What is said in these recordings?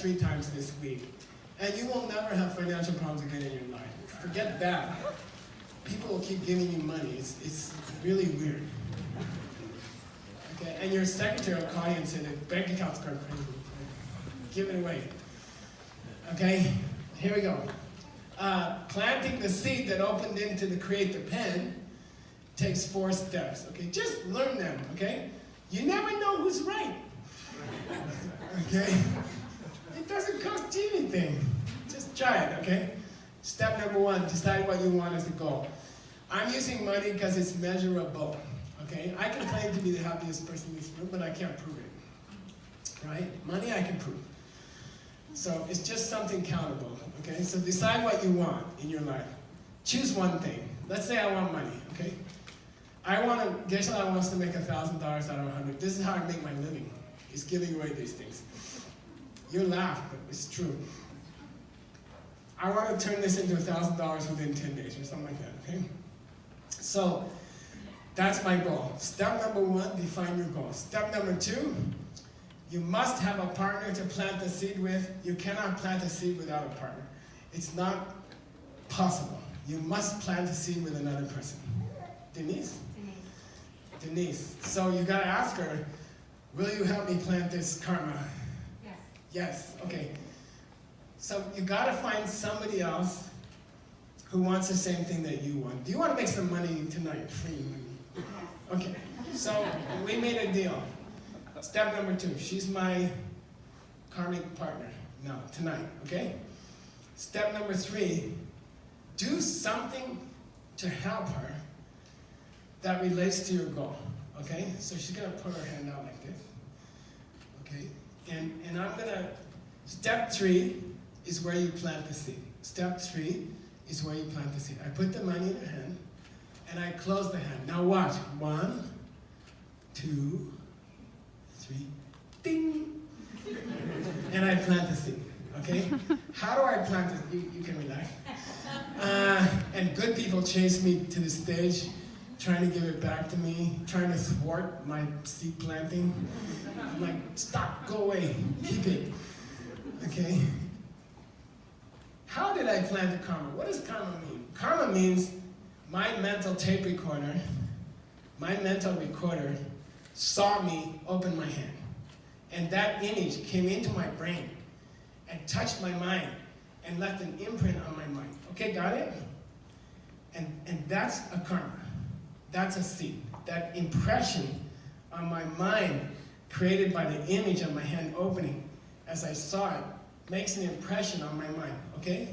3 times this week, and you will never have financial problems again in your life. Forget that. People will keep giving you money. It's really weird. Okay, and your secretary will call you and say the bank account's going crazy. Give it away. Okay, here we go. Planting the seed that opened into the create the pen takes 4 steps. Okay, just learn them. Okay, you never know who's right. Okay, it doesn't cost you anything. Just try it. Okay. Step number 1: decide what you want as a goal. I'm using money because it's measurable. Okay, I can claim to be the happiest person in this room, but I can't prove it. Right? Money I can prove. So it's just something countable. Okay, so decide what you want in your life. Choose one thing. Let's say I want money. Okay, Geshe wants to make $1,000 out of 100. This is how I make my living. Is giving away these things. You laugh, but it's true. I want to turn this into $1,000 within 10 days or something like that. Okay. So that's my goal. Step number 1: define your goal. Step number 2: you must have a partner to plant the seed with. You cannot plant a seed without a partner. It's not possible. You must plant a seed with another person. Denise? Denise. So you got to ask her, will you help me plant this karma? Yes. Yes. Okay. So you got to find somebody else who wants the same thing that you want. Do you want to make some money tonight? Free money. Okay. So we made a deal. Step number 2, she's my karmic partner now, tonight, okay? Step number 3, do something to help her that relates to your goal, okay? So she's gonna put her hand out like this, okay? And I'm gonna, step 3 is where you plant the seed. Step 3 is where you plant the seed. I put the money in her hand, and I close the hand. Now watch, 1, 2, 3, ding! And I plant the seed, okay? How do I plant it? You can relax. And good people chase me to the stage, trying to give it back to me, trying to thwart my seed planting. I'm like, stop, go away, keep it, okay? How did I plant the karma? What does karma mean? Karma means my mental tape recorder, my mental recorder saw me open my hand. And that image came into my brain and touched my mind and left an imprint on my mind. Okay, got it? And that's a karma. That's a seed. That impression on my mind created by the image of my hand opening as I saw it makes an impression on my mind, okay?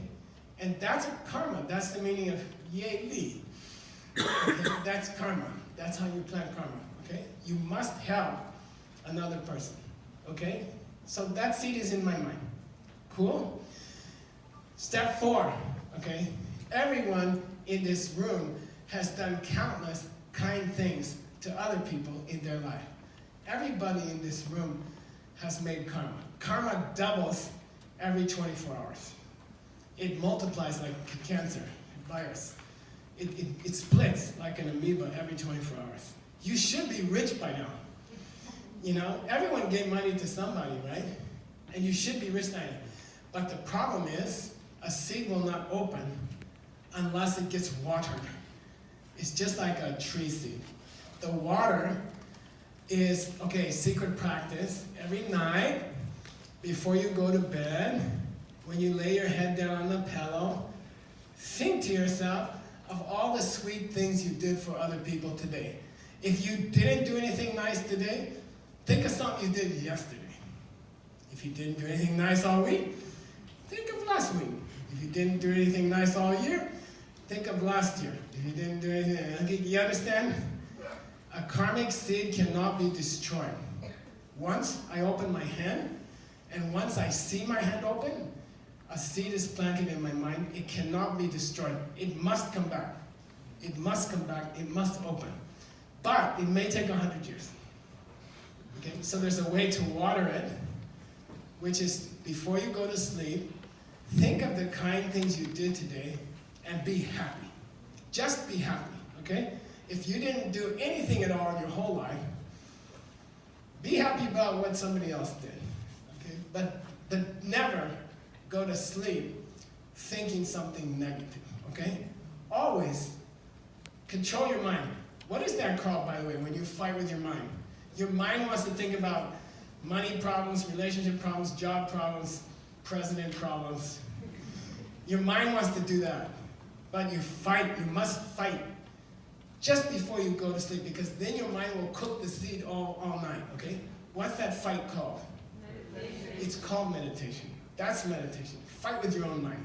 And that's a karma. That's the meaning of yay li. Okay? That's karma. That's how you plant karma. Okay? You must help another person. Okay? So that seed is in my mind. Cool? Step 4. Okay? Everyone in this room has done countless kind things to other people in their life. Everybody in this room has made karma. Karma doubles every 24 hours. It multiplies like cancer, virus. It splits like an amoeba every 24 hours. You should be rich by now. You know, everyone gave money to somebody, right? And you should be rich now. But the problem is, a seed will not open unless it gets watered. It's just like a tree seed. The water is, okay, secret practice. Every night, before you go to bed, when you lay your head down on the pillow, think to yourself of all the sweet things you did for other people today. If you didn't do anything nice today, think of something you did yesterday. If you didn't do anything nice all week, think of last week. If you didn't do anything nice all year, think of last year. If you didn't do anything, okay, you understand? A karmic seed cannot be destroyed. Once I open my hand, and once I see my hand open, a seed is planted in my mind. It cannot be destroyed. It must come back. It must come back. It must open. But it may take 100 years. Okay, so there's a way to water it, which is before you go to sleep, think of the kind things you did today and be happy. Just be happy, okay? If you didn't do anything at all in your whole life, be happy about what somebody else did, okay? But But never go to sleep thinking something negative, okay? Always control your mind. What is that called, by the way, when you fight with your mind? Your mind wants to think about money problems, relationship problems, job problems, president problems. Your mind wants to do that. But you fight, you must fight just before you go to sleep, because then your mind will cook the seed all night, okay? What's that fight called? Meditation. It's called meditation. That's meditation. Fight with your own mind.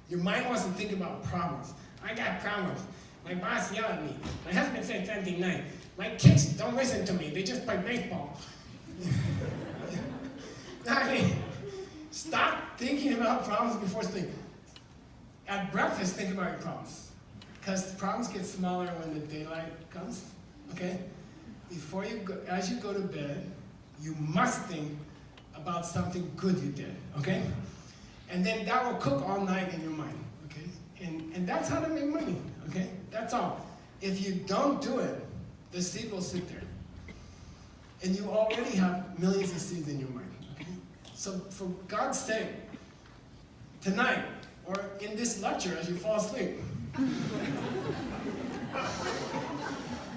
Your mind wants to think about problems. I got problems. My boss yelled at me. My husband said something nice. My kids don't listen to me. They just play baseball. I mean, stop thinking about problems before sleep. At breakfast, think about your problems. Because problems get smaller when the daylight comes, okay? Before you go, as you go to bed, you must think about something good you did, okay? And then that will cook all night in your mind, okay? And that's how to make money, okay? That's all. If you don't do it, the seed will sit there. And you already have millions of seeds in your mind, okay? So for God's sake, tonight, or in this lecture as you fall asleep,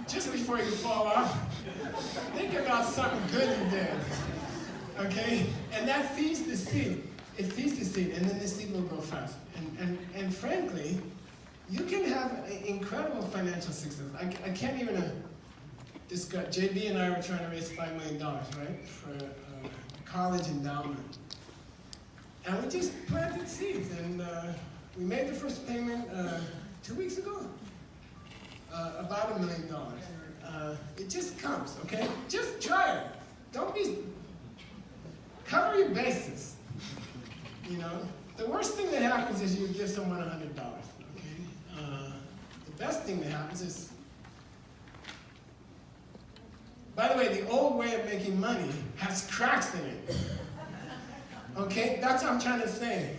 just before you fall off, think about something good you did, okay? And that feeds the seed. It feeds the seed, and then the seed will grow fast. And frankly, you can have incredible financial success. I can't even discuss. JB and I were trying to raise $5 million, right, for a college endowment. And we just planted seeds, and we made the first payment 2 weeks ago, about $1 million. It just comes, okay? Just try it. Don't be, cover your bases, you know? The worst thing that happens is you give someone $100, okay? The best thing that happens is, by the way, the old way of making money has cracks in it. Okay, that's what I'm trying to say.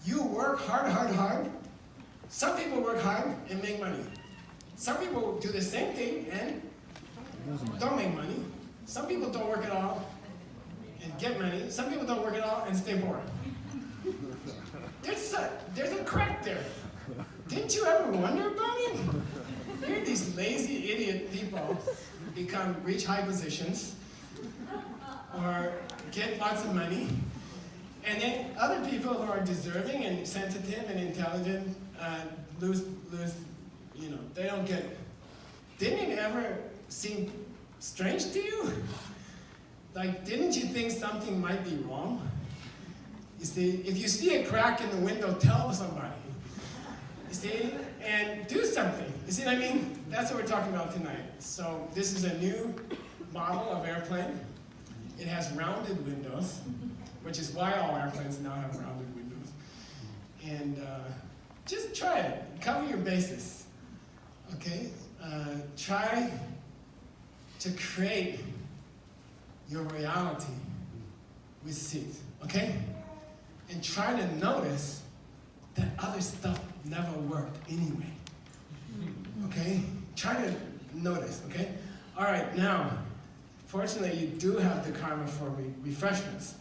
You work hard. Some people work hard and make money. Some people do the same thing and don't make money. Some people don't work at all and get money. Some people don't work at all and stay bored. There's a crack there. Didn't you ever wonder about it? Here these lazy idiot people reach high positions or get lots of money. And then other people who are deserving and sensitive and intelligent lose, you know, they don't get it. Didn't it ever seem strange to you? Like, didn't you think something might be wrong? You see, if you see a crack in the window, tell somebody. You see, and do something. You see what I mean? That's what we're talking about tonight. So this is a new model of airplane. It has rounded windows, which is why all airplanes now have rounded windows. And just try it. Cover your bases, okay? Try to create your reality with seeds, okay? And try to notice that other stuff never worked anyway, okay? Try to notice, okay? All right, now, fortunately, you do have the karma for refreshments.